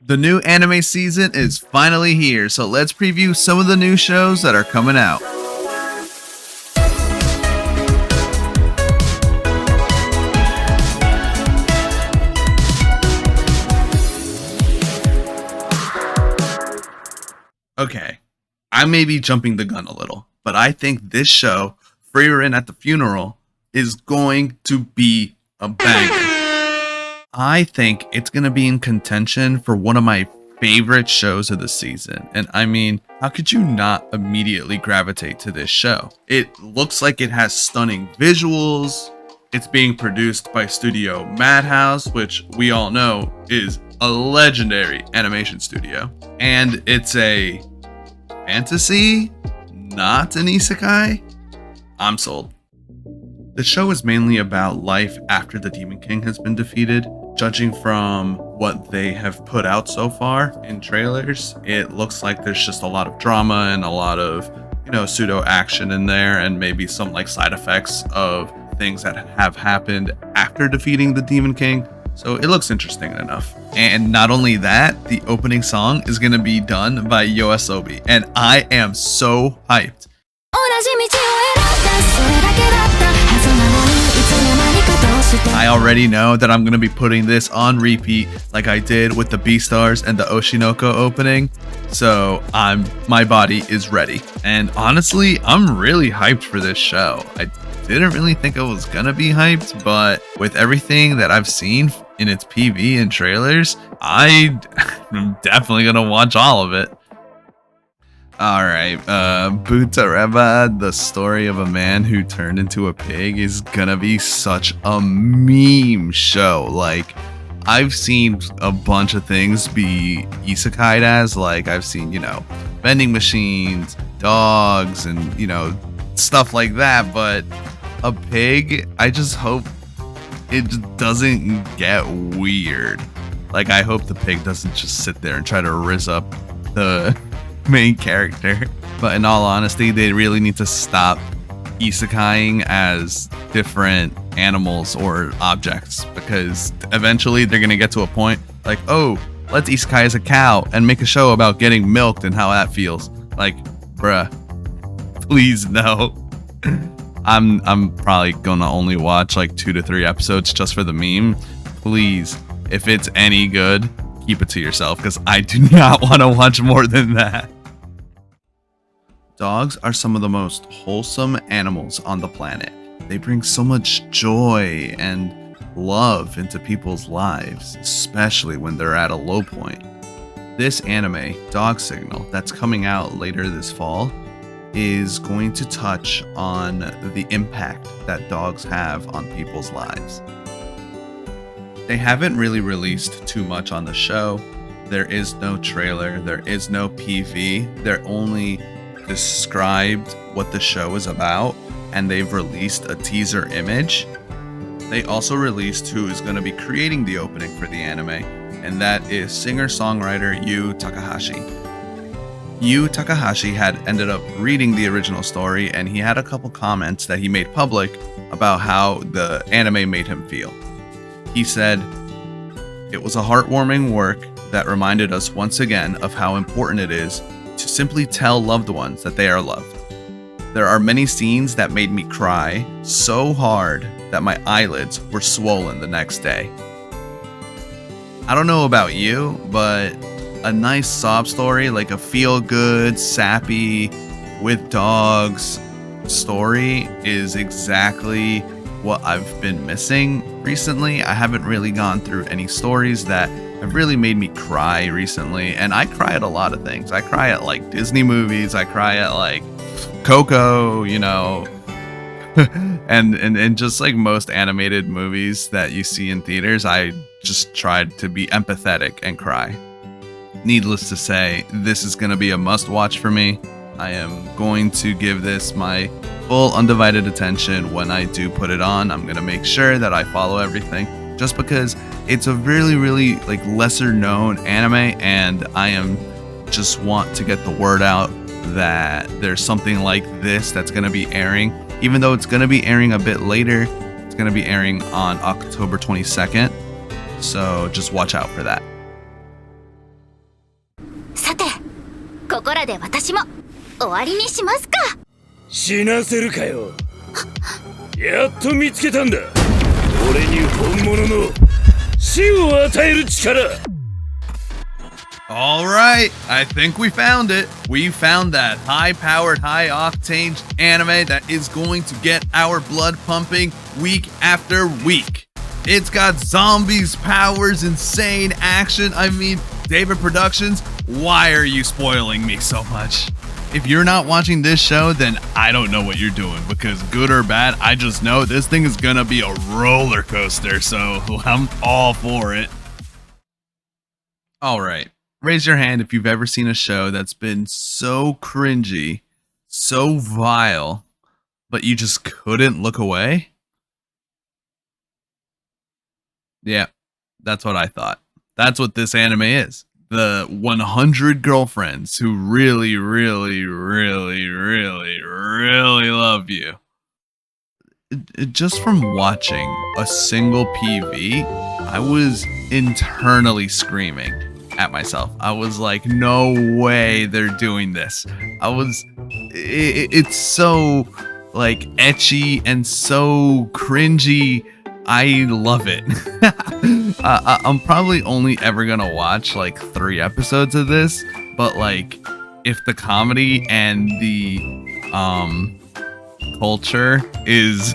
The new anime season is finally here, so let's preview some of the new shows that are coming out. Okay, I may be jumping the gun a little, but I think this show, Frieren at the Funeral, is going to be a banger. I think it's going to be in contention for one of my favorite shows of the season. And I mean, how could you not immediately gravitate to this show? It looks like it has stunning visuals. It's being produced by Studio Madhouse, which we all know is a legendary animation studio. And it's a fantasy, not an isekai. I'm sold. The show is mainly about life after the Demon King has been defeated. Judging from what they have put out so far in trailers, it looks like there's just a lot of drama and a lot of, pseudo action in there, and maybe some like side effects of things that have happened after defeating the Demon King. So it looks interesting enough. And not only that, the opening song is going to be done by Yoasobi, and I am so hyped. I already know that I'm going to be putting this on repeat like I did with the Beastars and the Oshinoko opening. So my body is ready. And honestly, I'm really hyped for this show. I didn't really think I was going to be hyped, but with everything that I've seen in its PV and trailers, I'm definitely going to watch all of it. Alright, Butareba, the story of a man who turned into a pig, is gonna be such a meme show. Like, I've seen a bunch of things be isekai'd as, like, I've seen, vending machines, dogs, and, stuff like that, but a pig, I just hope it doesn't get weird. Like, I hope the pig doesn't just sit there and try to rizz up the main character. But in all honesty, they really need to stop isekai'ing as different animals or objects, because eventually they're gonna get to a point like, oh, let's isekai as a cow and make a show about getting milked and how that feels. Like, bruh, please no. I'm probably gonna only watch like 2 to 3 episodes just for the meme. Please, if it's any good, keep it to yourself, because I do not want to watch more than that. Dogs are some of the most wholesome animals on the planet. They bring so much joy and love into people's lives, especially when they're at a low point. This anime, Dog Signal, that's coming out later this fall, is going to touch on the impact that dogs have on people's lives. They haven't really released too much on the show. There is no trailer, there is no PV. They're only described what the show is about, and they've released a teaser image. They also released who is going to be creating the opening for the anime, and that is singer-songwriter Yu Takahashi. Yu Takahashi had ended up reading the original story, and he had a couple comments that he made public about how the anime made him feel. He said, "It was a heartwarming work that reminded us once again of how important it is to simply tell loved ones that they are loved. There are many scenes that made me cry so hard that my eyelids were swollen the next day." I don't know about you, but a nice sob story, like a feel-good, sappy, with dogs story, is exactly what I've been missing recently. I haven't really gone through any stories that have really made me cry recently, and I cry at a lot of things. I cry at like Disney movies, I cry at like Coco, and just like most animated movies that you see in theaters, I just tried to be empathetic and cry. Needless to say, this is going to be a must-watch for me. I am going to give this my full undivided attention when I do put it on. I'm going to make sure that I follow everything, just because it's a really, really like lesser known anime, and I am just want to get the word out that there's something like this that's going to be airing. Even though it's going to be airing a bit later, it's going to be airing on October 22nd. So just watch out for that. ここらで私も終わりにしますか。死なせるかよ。やっと見つけたんだ。俺に本物の死を与える力。 All right, I think we found it. We found that high-powered, high-octane anime that is going to get our blood pumping week after week. It's got zombies, powers, insane action. I mean, David Productions, why are you spoiling me so much? If you're not watching this show, then I don't know what you're doing, because good or bad, I just know this thing is gonna be a roller coaster, so I'm all for it. All right. Raise your hand if you've ever seen a show that's been so cringy, so vile, but you just couldn't look away? Yeah, that's what I thought. That's what this anime is. The 100 girlfriends who really, really, really, really, really love you. Just from watching a single PV, I was internally screaming at myself. I was like, no way they're doing this. It's so like etchy and so cringy. I love it. I'm probably only ever gonna watch like 3 episodes of this, but like if the comedy and the culture is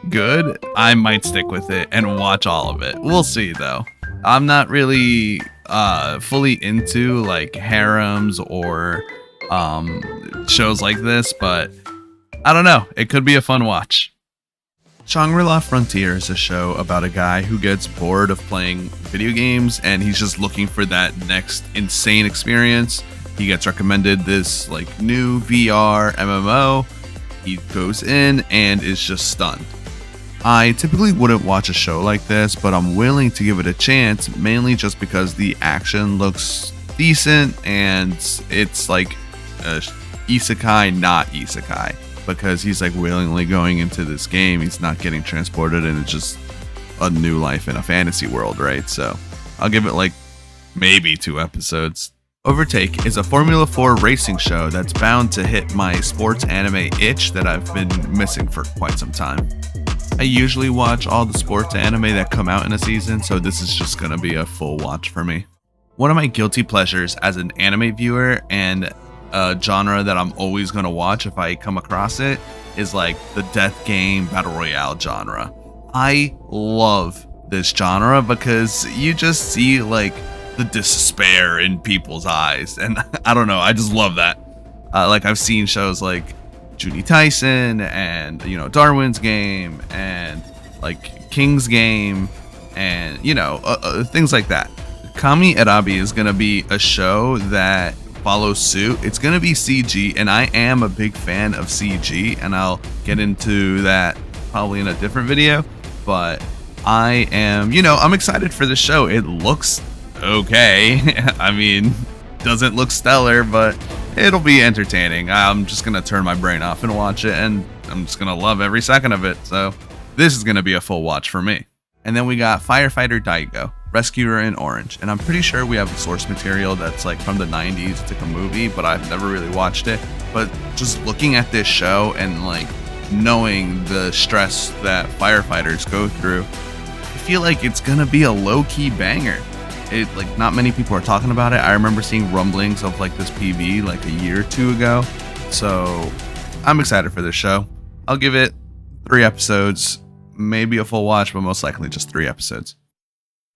good, I might stick with it and watch all of it. We'll see though. I'm not really fully into like harems or shows like this, but I don't know. It could be a fun watch. Shangri-La Frontier is a show about a guy who gets bored of playing video games and he's just looking for that next insane experience. He gets recommended this like new VR MMO. He goes in and is just stunned. I typically wouldn't watch a show like this, but I'm willing to give it a chance, mainly just because the action looks decent and it's like a isekai, not isekai. Because he's like willingly going into this game, he's not getting transported, and it's just a new life in a fantasy world, right? So I'll give it like maybe 2 episodes. Overtake is a Formula 4 racing show that's bound to hit my sports anime itch that I've been missing for quite some time. I usually watch all the sports anime that come out in a season, so this is just gonna be a full watch for me. One of my guilty pleasures as an anime viewer and a genre that I'm always going to watch if I come across it is like the death game battle royale genre. I love this genre because you just see like the despair in people's eyes, and I don't know, I just love that. Like I've seen shows like Judy Tyson and Darwin's Game and like King's Game and things like that. Kami Erabi is going to be a show that follow suit. It's gonna be CG, and I am a big fan of CG, and I'll get into that probably in a different video, but I am I'm excited for this show. It looks okay. I mean, doesn't look stellar, but it'll be entertaining. I'm just gonna turn my brain off and watch it, and I'm just gonna love every second of it. So this is gonna be a full watch for me. And then we got Firefighter Daigo, Rescuer in Orange, and I'm pretty sure we have source material that's like from the 90s. It's like a movie, but I've never really watched it. But just looking at this show and like knowing the stress that firefighters go through, I feel like it's gonna be a low-key banger. It like not many people are talking about it. I remember seeing rumblings of like this PV like a year or 2 ago, so I'm excited for this show. I'll give it 3 episodes, maybe a full watch, but most likely just 3 episodes.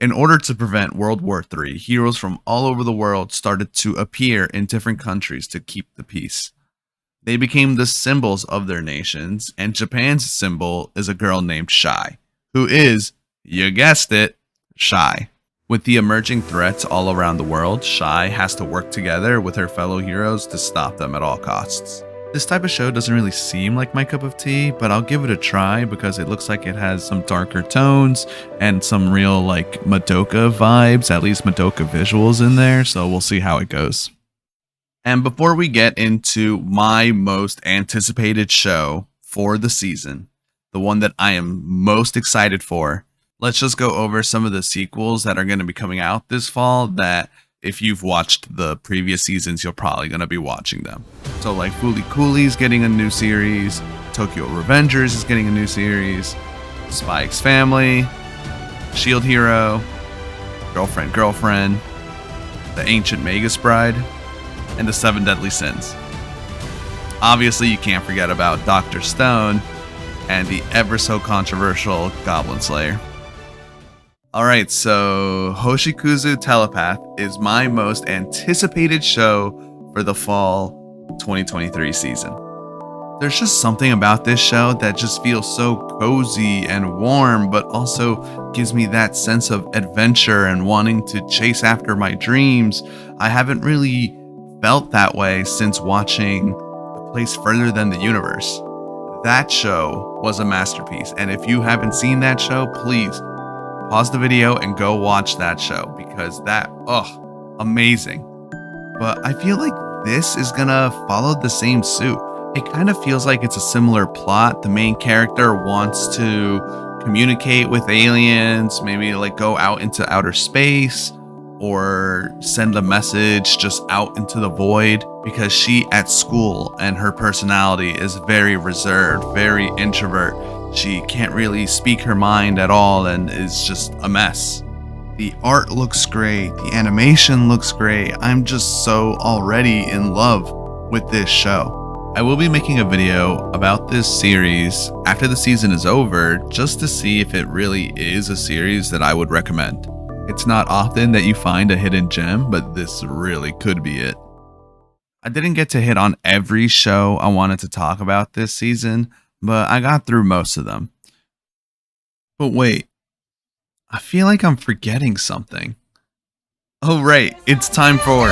In order to prevent World War III, heroes from all over the world started to appear in different countries to keep the peace. They became the symbols of their nations, and Japan's symbol is a girl named Shai, who is, you guessed it, Shai. With the emerging threats all around the world, Shai has to work together with her fellow heroes to stop them at all costs. This type of show doesn't really seem like my cup of tea, but I'll give it a try because it looks like it has some darker tones and some real like Madoka vibes, at least Madoka visuals in there, so we'll see how it goes. And before we get into my most anticipated show for the season, the one that I am most excited for, let's just go over some of the sequels that are going to be coming out this fall that if you've watched the previous seasons, you're probably going to be watching them. So like Fooly Cooley's getting a new series, Tokyo Revengers is getting a new series, Spy X Family, Shield Hero, Girlfriend, The Ancient Magus Bride, and The Seven Deadly Sins. Obviously, you can't forget about Dr. Stone and the ever so controversial Goblin Slayer. Alright, so Hoshikuzu Telepath is my most anticipated show for the fall 2023 season. There's just something about this show that just feels so cozy and warm, but also gives me that sense of adventure and wanting to chase after my dreams. I haven't really felt that way since watching A Place Further Than the Universe. That show was a masterpiece, and if you haven't seen that show, please pause the video and go watch that show, because amazing. But I feel like this is gonna follow the same suit. It kind of feels like it's a similar plot. The main character wants to communicate with aliens, maybe like go out into outer space or send a message just out into the void, because she at school and her personality is very reserved, very introvert. She can't really speak her mind at all and is just a mess. The art looks great, the animation looks great. I'm just so already in love with this show. I will be making a video about this series after the season is over, just to see if it really is a series that I would recommend. It's not often that you find a hidden gem, but this really could be it. I didn't get to hit on every show I wanted to talk about this season, but I got through most of them. But wait, I feel like I'm forgetting something. Oh right, it's time for